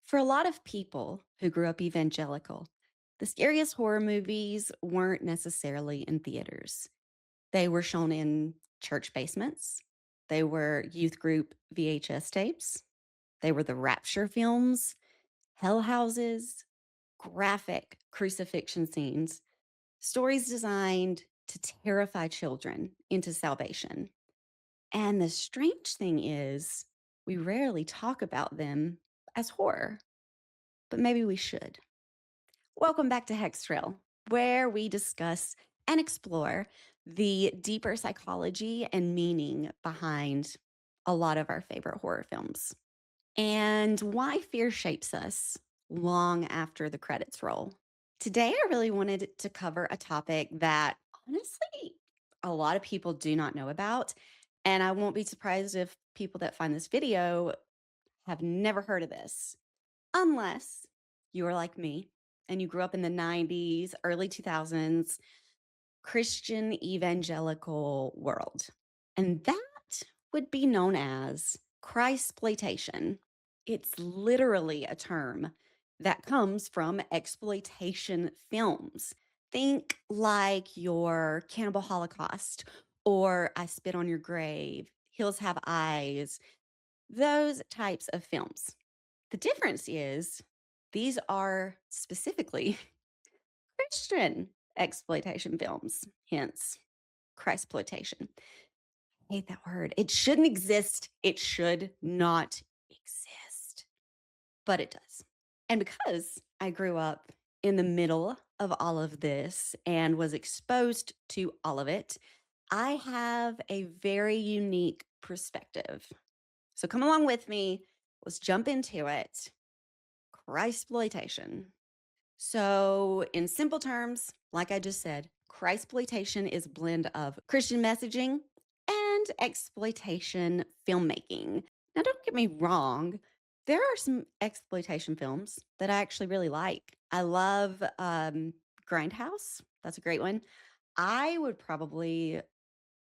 For a lot of people who grew up evangelical, the scariest horror movies weren't necessarily in theaters. They were shown in church basements, they were youth group VHS tapes, they were the rapture films, hell houses, graphic crucifixion scenes, stories designed to terrify children into salvation. And the strange thing is, we rarely talk about them as horror, but maybe we should. Welcome back to Hex Trail, where we discuss and explore the deeper psychology and meaning behind a lot of our favorite horror films and why fear shapes us long after the credits roll. Today, I really wanted to cover a topic that honestly a lot of people do not know about. And I won't be surprised if people that find this video have never heard of this. Unless you are like me and you grew up in the 90s, early 2000s, Christian evangelical world. And that would be known as Christploitation. It's literally a term that comes from exploitation films. Think like your Cannibal Holocaust or I Spit on Your Grave, Hills Have Eyes, those types of films. The difference is these are specifically Christian exploitation films, hence Christploitation. I hate that word. It shouldn't exist. It should not exist, but it does. And because I grew up in the middle of all of this and was exposed to all of it, I have a very unique perspective. So come along with me. Let's jump into it. Christploitation. So, in simple terms, like I just said, Christploitation is a blend of Christian messaging and exploitation filmmaking. Now, don't get me wrong, there are some exploitation films that I actually really like. I love Grindhouse. That's a great one. I would probably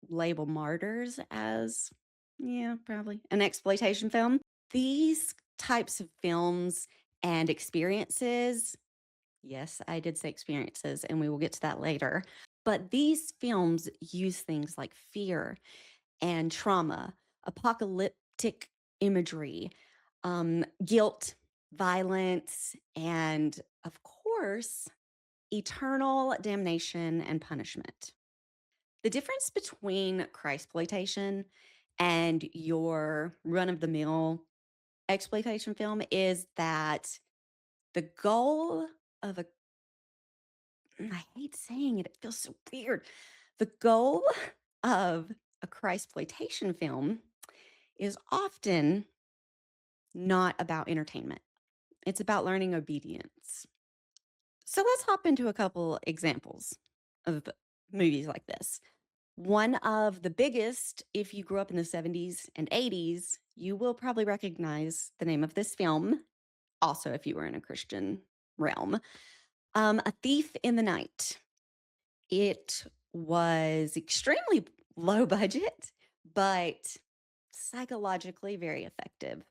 label Martyrs as, yeah, probably an exploitation film. These types of films and experiences, yes, I did say experiences, and we will get to that later. But these films use things like fear and trauma, apocalyptic imagery, guilt, violence, and of course, eternal damnation and punishment. The difference between Christploitation and your run of the mill exploitation film is that the goal of a I hate saying it, it feels so weird. The goal of a Christploitation film is often not about entertainment. It's about learning obedience. So let's hop into a couple examples of movies like this. One of the biggest, if you grew up in the 70s and 80s, you will probably recognize the name of this film. Also, if you were in a Christian realm, A Thief in the Night. It was extremely low budget, but psychologically very effective.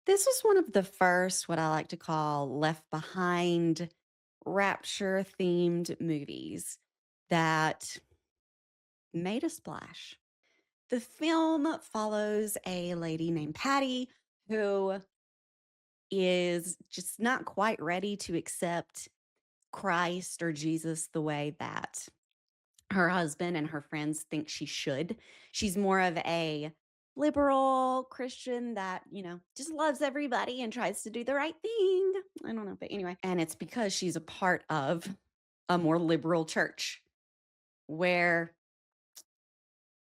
This was one of the first, what I like to call left behind rapture themed movies that made a splash. The film follows a lady named Patty who is just not quite ready to accept Christ or Jesus the way that her husband and her friends think she should. She's more of a liberal Christian that, just loves everybody and tries to do the right thing. I don't know, but anyway. And it's because she's a part of a more liberal church where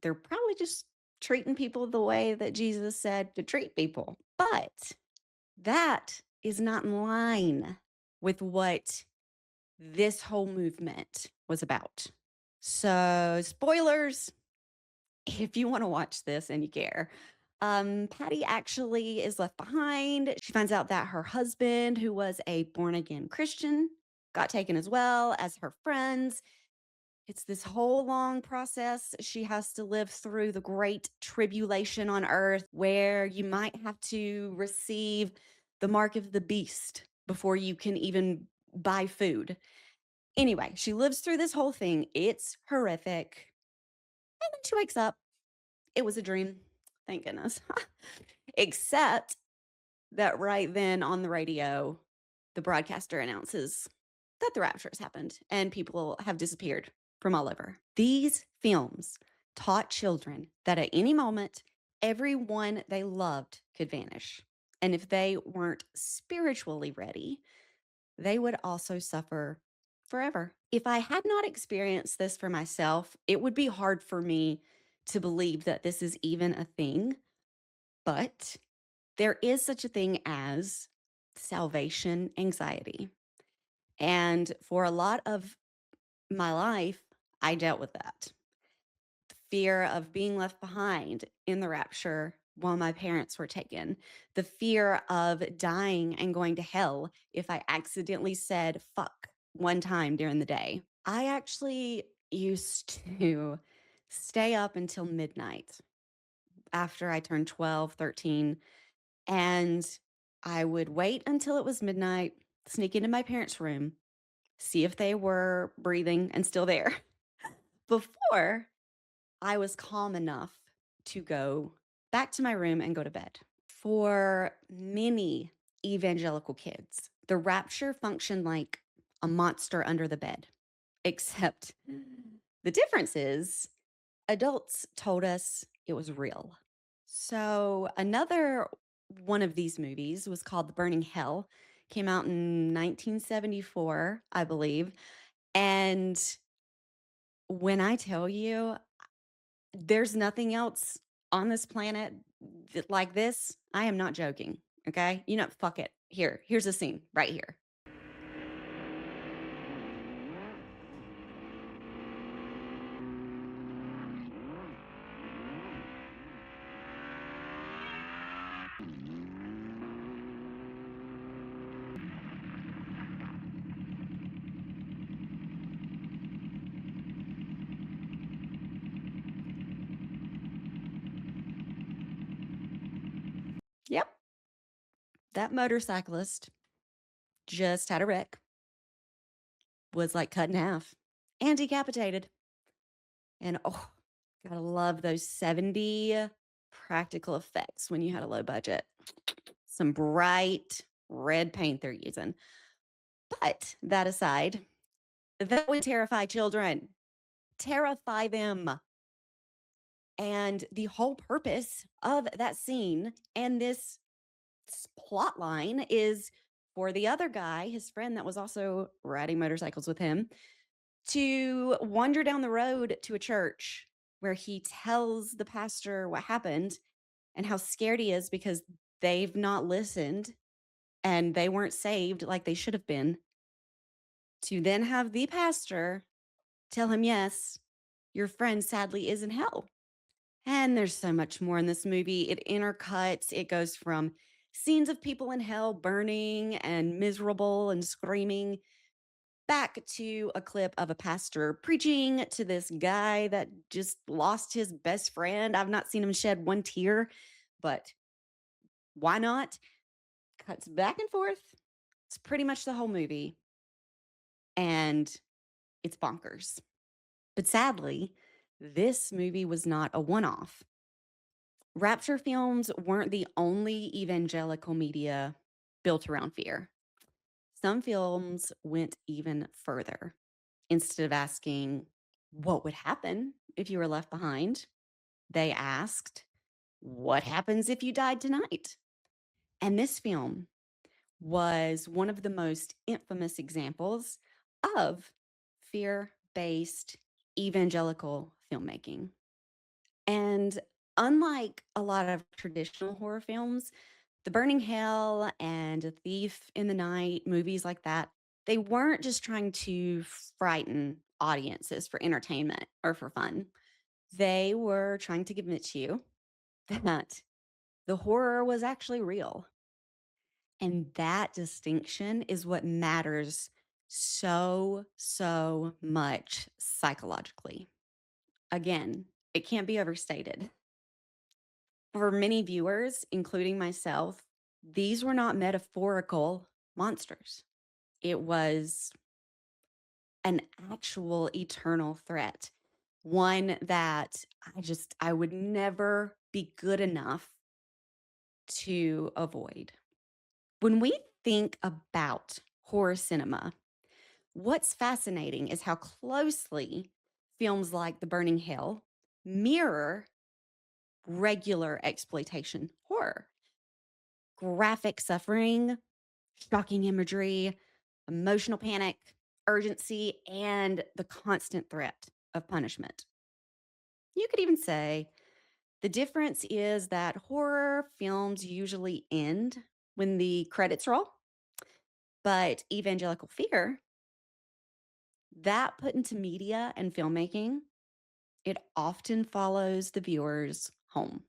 they're probably just treating people the way that Jesus said to treat people. But that is not in line with what this whole movement was about. So, spoilers if you want to watch this and you care. Patty actually is left behind. She finds out that her husband, who was a born again Christian, got taken as well as her friends. It's this whole long process. She has to live through the great tribulation on earth where you might have to receive the mark of the beast before you can even buy food. Anyway, she lives through this whole thing. It's horrific. And then she wakes up. It was a dream. Thank goodness. Except that right then on the radio, the broadcaster announces that the rapture has happened and people have disappeared from all over. These films taught children that at any moment, everyone they loved could vanish. And if they weren't spiritually ready, they would also suffer forever. If I had not experienced this for myself, it would be hard for me to believe that this is even a thing. But there is such a thing as salvation anxiety. And for a lot of my life, I dealt with that fear of being left behind in the rapture while my parents were taken, the fear of dying and going to hell if I accidentally said fuck one time during the day. I actually used to stay up until midnight after I turned 12, 13, and I would wait until it was midnight, sneak into my parents' room, see if they were breathing and still there before I was calm enough to go back to my room and go to bed. For many evangelical kids, the rapture functioned like a monster under the bed, except the difference is adults told us it was real. So, another one of these movies was called The Burning Hell, came out in 1974, I believe. And when I tell you, there's nothing else on this planet like this. I am not joking. Okay. You know, fuck it. Here's a scene right here. Yep. That motorcyclist just had a wreck, was like cut in half and decapitated. And oh, gotta love those 70 practical effects when you had a low budget. Some bright red paint they're using. But that aside, that would terrify children. Terrify them. And the whole purpose of that scene and this plot line is for the other guy, his friend that was also riding motorcycles with him, to wander down the road to a church where he tells the pastor what happened and how scared he is because they've not listened and they weren't saved like they should have been. To then have the pastor tell him, yes, your friend sadly is in hell. And there's so much more in this movie. It intercuts, it goes from scenes of people in hell burning and miserable and screaming back to a clip of a pastor preaching to this guy that just lost his best friend. I've not seen him shed one tear, but why not? Cuts back and forth. It's pretty much the whole movie. And it's bonkers. But sadly, this movie was not a one off. Rapture films weren't the only evangelical media built around fear. Some films went even further. Instead of asking, what would happen if you were left behind? They asked, what happens if you died tonight? And this film was one of the most infamous examples of fear based evangelical filmmaking. And unlike a lot of traditional horror films, The Burning Hell and A Thief in the Night, movies like that, they weren't just trying to frighten audiences for entertainment or for fun. They were trying to convince you that the horror was actually real. And that distinction is what matters so much psychologically. Again, it can't be overstated. For many viewers, including myself, These were not metaphorical monsters. It was an actual eternal threat, one that I would never be good enough to avoid. When we think about horror cinema, what's fascinating is how closely films like The Burning Hell mirror regular exploitation horror. Graphic suffering, shocking imagery, emotional panic, urgency, and the constant threat of punishment. You could even say the difference is that horror films usually end when the credits roll, but evangelical fear, that put into media and filmmaking, it often follows the viewers home.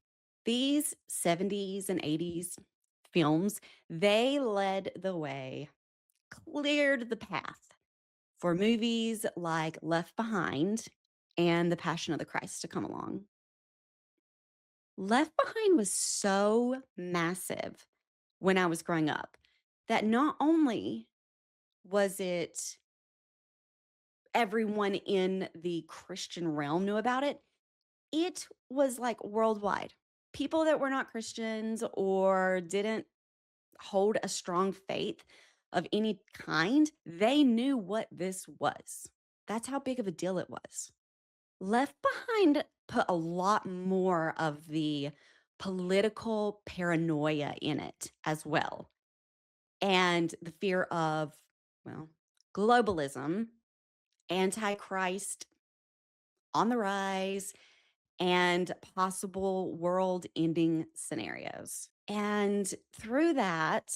These 70s and 80s films, they led the way, cleared the path for movies like Left Behind and The Passion of the Christ to come along. Left Behind was so massive when I was growing up that not only was it everyone in the Christian realm knew about it, it was like worldwide. People that were not Christians or didn't hold a strong faith of any kind, they knew what this was. That's how big of a deal it was. Left Behind put a lot more of the political paranoia in it as well. And the fear of, well, globalism, antichrist on the rise, and possible world ending scenarios. And through that,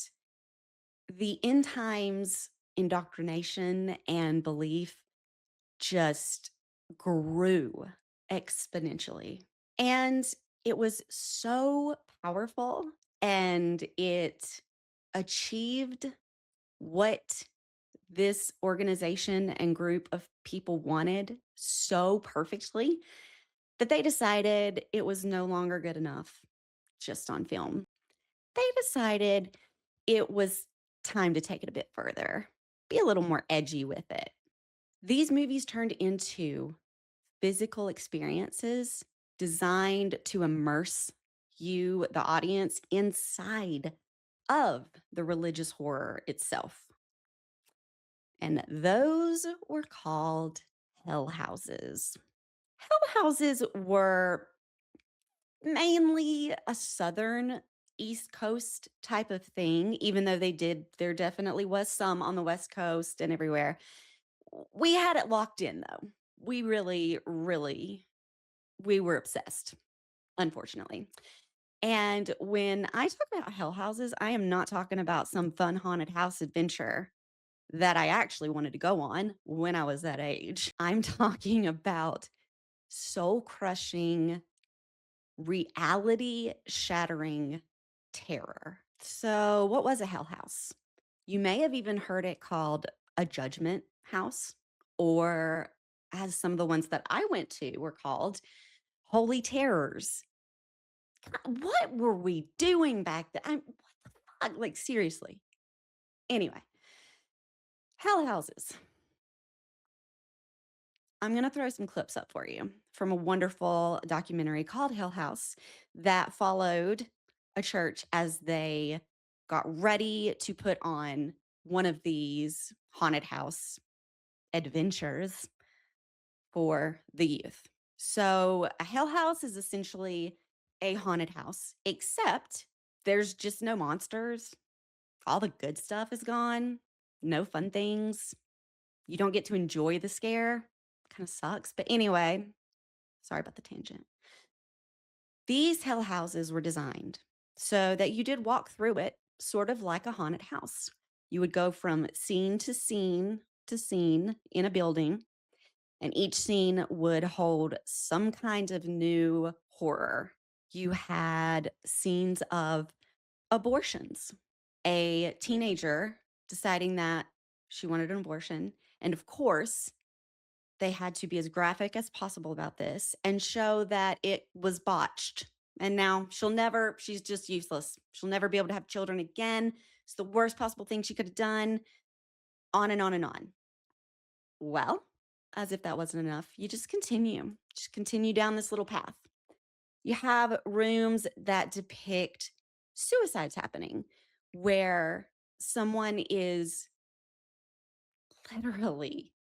the end times indoctrination and belief just grew exponentially. And it was so powerful and it achieved what this organization and group of people wanted so perfectly that they decided it was no longer good enough just on film. They decided it was time to take it a bit further, be a little more edgy with it. These movies turned into physical experiences designed to immerse you, the audience, inside of the religious horror itself. And those were called hell houses. Hell houses were mainly a southern East Coast type of thing, even though there definitely was some on the West Coast and everywhere. We had it locked in though. We really, really, we were obsessed, unfortunately. And when I talk about hell houses, I am not talking about some fun haunted house adventure that I actually wanted to go on when I was that age. I'm talking about soul crushing, reality shattering terror. So, what was a hell house? You may have even heard it called a judgment house, or as some of the ones that I went to were called, holy terrors. What were we doing back then? What the fuck? Like, seriously. Anyway, hell houses. I'm going to throw some clips up for you from a wonderful documentary called Hell House that followed a church as they got ready to put on one of these haunted house adventures for the youth. So, a hell house is essentially a haunted house, except there's just no monsters. All the good stuff is gone, no fun things. You don't get to enjoy the scare. Kind of sucks. But anyway, sorry about the tangent. These hell houses were designed so that you did walk through it sort of like a haunted house. You would go from scene to scene to scene in a building, and each scene would hold some kind of new horror. You had scenes of abortions, a teenager deciding that she wanted an abortion. And of course, they had to be as graphic as possible about this and show that it was botched. And now she's just useless. She'll never be able to have children again. It's the worst possible thing she could have done, on and on and on. Well, as if that wasn't enough, you just continue down this little path. You have rooms that depict suicides happening where someone is literally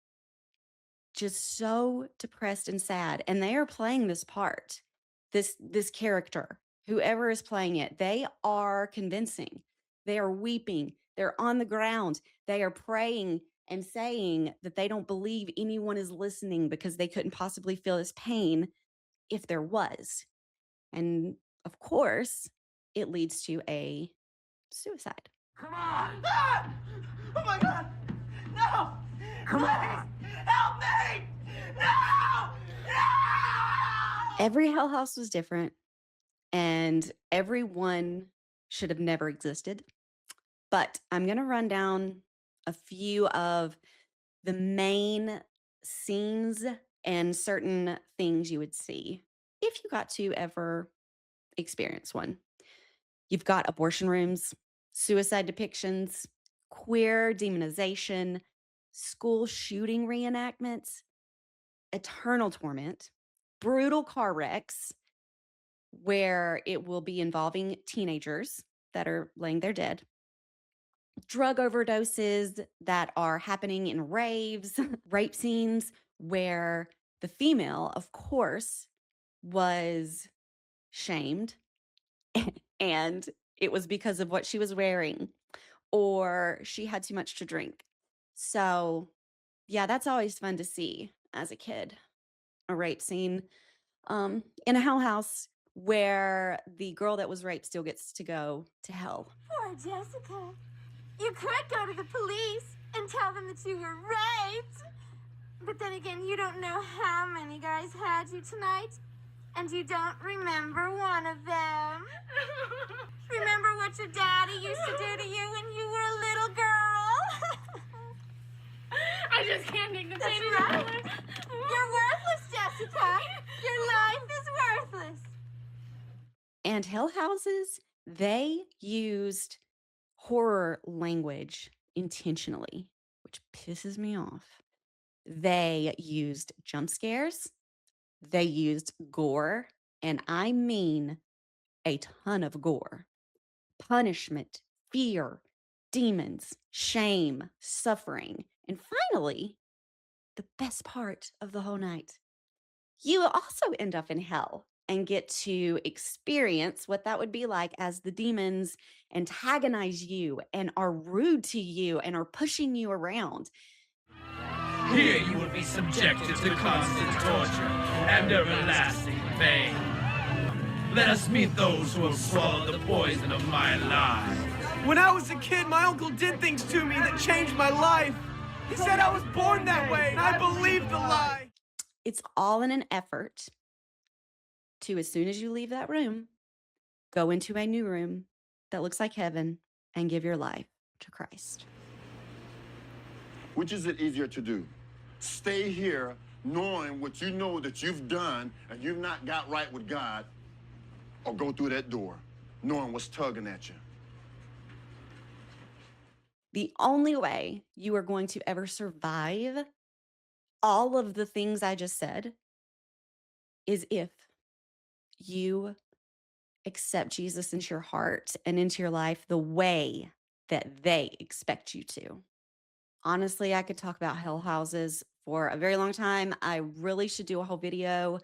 just so depressed and sad, and they are playing this part, this character, whoever is playing it, they are convincing. They are weeping, they're on the ground, they are praying and saying that they don't believe anyone is listening because they couldn't possibly feel this pain if there was. And of course, it leads to a suicide. Come on! Ah! Oh my God! No! Come on! Help me! No! No! Every Hell House was different, and everyone should have never existed. But I'm going to run down a few of the main scenes and certain things you would see if you got to ever experience one. You've got abortion rooms, suicide depictions, queer demonization, school shooting reenactments, eternal torment, brutal car wrecks where it will be involving teenagers that are laying there dead, drug overdoses that are happening in raves, rape scenes where the female, of course, was shamed and it was because of what she was wearing or she had too much to drink. So, yeah, that's always fun to see as a kid. A rape scene in a hell house where the girl that was raped still gets to go to hell. Poor Jessica. You could go to the police and tell them that you were raped. But then again, you don't know how many guys had you tonight. And you don't remember one of them. Remember what your daddy used to do to you when you were a little girl? I just can't take the That's pain right. anymore. You're worthless, Jessica. Your life is worthless. And hell houses, they used horror language intentionally, which pisses me off. They used jump scares, they used gore, and I mean a ton of gore. Punishment, fear, demons, shame, suffering, and finally, the best part of the whole night, you also end up in hell and get to experience what that would be like as the demons antagonize you and are rude to you and are pushing you around. Here you will be subjected to constant torture and everlasting pain. Let us meet those who have swallowed the poison of my life. When I was a kid, my uncle did things to me that changed my life. He said I was born that way, and I believed the lie. It's all in an effort to, as soon as you leave that room, go into a new room that looks like heaven and give your life to Christ. Which is it easier to do? Stay here knowing what you know that you've done and you've not got right with God, or go through that door knowing what's tugging at you? The only way you are going to ever survive all of the things I just said is if you accept Jesus into your heart and into your life the way that they expect you to. Honestly, I could talk about hell houses for a very long time. I really should do a whole video.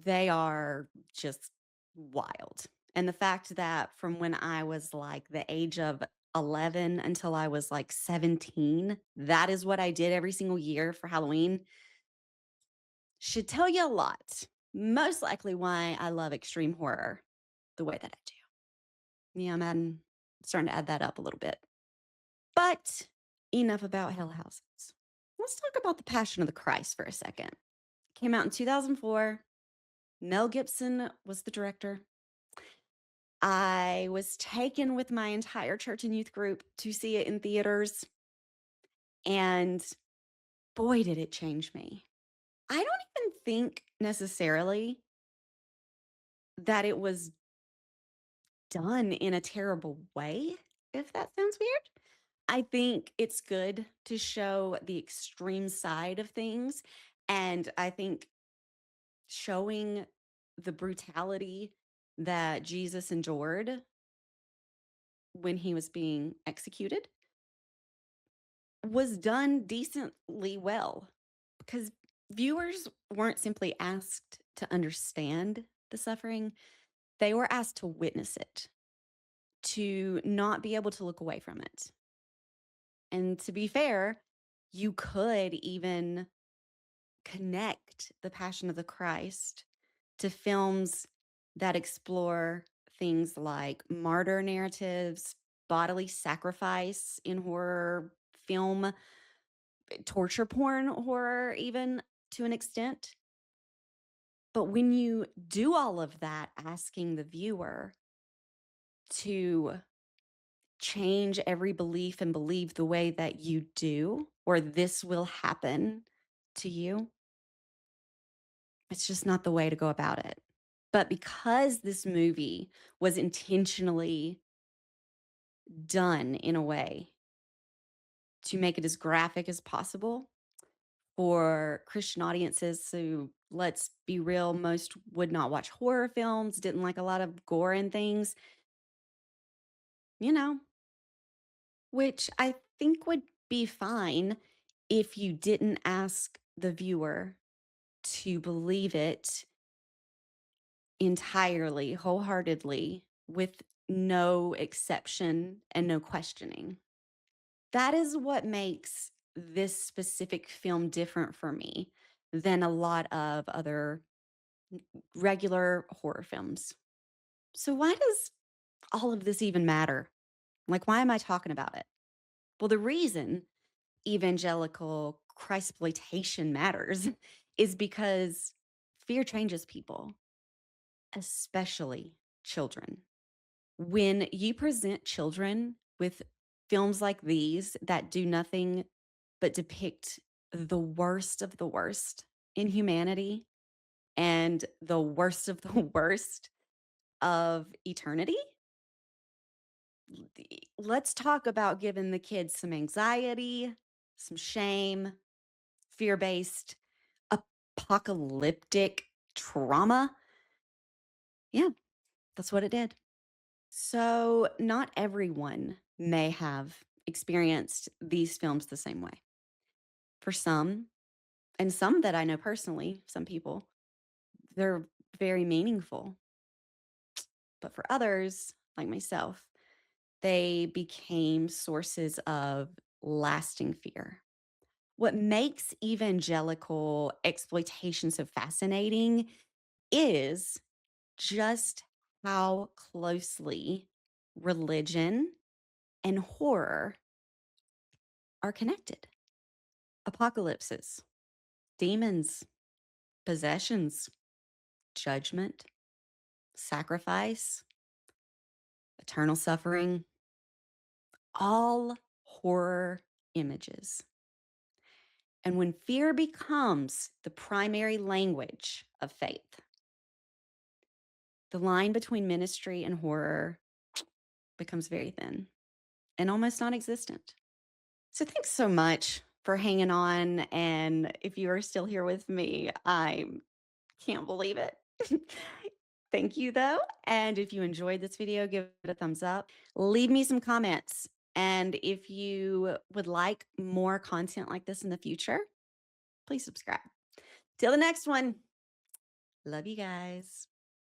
They are just wild. And the fact that from when I was like the age of 11 until I was like 17, that is what I did every single year for Halloween, should tell you a lot. Most likely why I love extreme horror the way that I do. Yeah, starting to add that up a little bit. But enough about hell houses. Let's talk about The Passion of the Christ for a second. Came out in 2004. Mel Gibson was the director. I was taken with my entire church and youth group to see it in theaters. And boy, did it change me. I don't even think necessarily that it was done in a terrible way, if that sounds weird. I think it's good to show the extreme side of things. And I think showing the brutality that Jesus endured when he was being executed was done decently well because viewers weren't simply asked to understand the suffering, they were asked to witness it, to not be able to look away from it. And to be fair, you could even connect the Passion of the Christ to films that explore things like martyr narratives, bodily sacrifice in horror film, torture porn horror, even to an extent. But when you do all of that, asking the viewer to change every belief and believe the way that you do, or this will happen to you, it's just not the way to go about it. But because this movie was intentionally done in a way to make it as graphic as possible for Christian audiences who, let's be real, most would not watch horror films, didn't like a lot of gore and things, you know, which I think would be fine if you didn't ask the viewer to believe it entirely, wholeheartedly, with no exception and no questioning. That is what makes this specific film different for me than a lot of other regular horror films. So, why does all of this even matter? Like, why am I talking about it? Well, the reason evangelical Christploitation matters is because fear changes people, especially children. When you present children with films like these that do nothing but depict the worst of the worst in humanity and the worst of the worst of eternity, let's talk about giving the kids some anxiety, some shame, fear based, apocalyptic trauma. Yeah, that's what it did. So, not everyone may have experienced these films the same way. For some, and some that I know personally, some people, they're very meaningful. But for others, like myself, they became sources of lasting fear. What makes evangelical exploitation so fascinating is just how closely religion and horror are connected. Apocalypses, demons, possessions, judgment, sacrifice, eternal suffering, all horror images. And when fear becomes the primary language of faith, the line between ministry and horror becomes very thin and almost non existent. So, thanks so much for hanging on. And if you are still here with me, I can't believe it. Thank you, though. And if you enjoyed this video, give it a thumbs up. Leave me some comments. And if you would like more content like this in the future, please subscribe. Till the next one. Love you guys.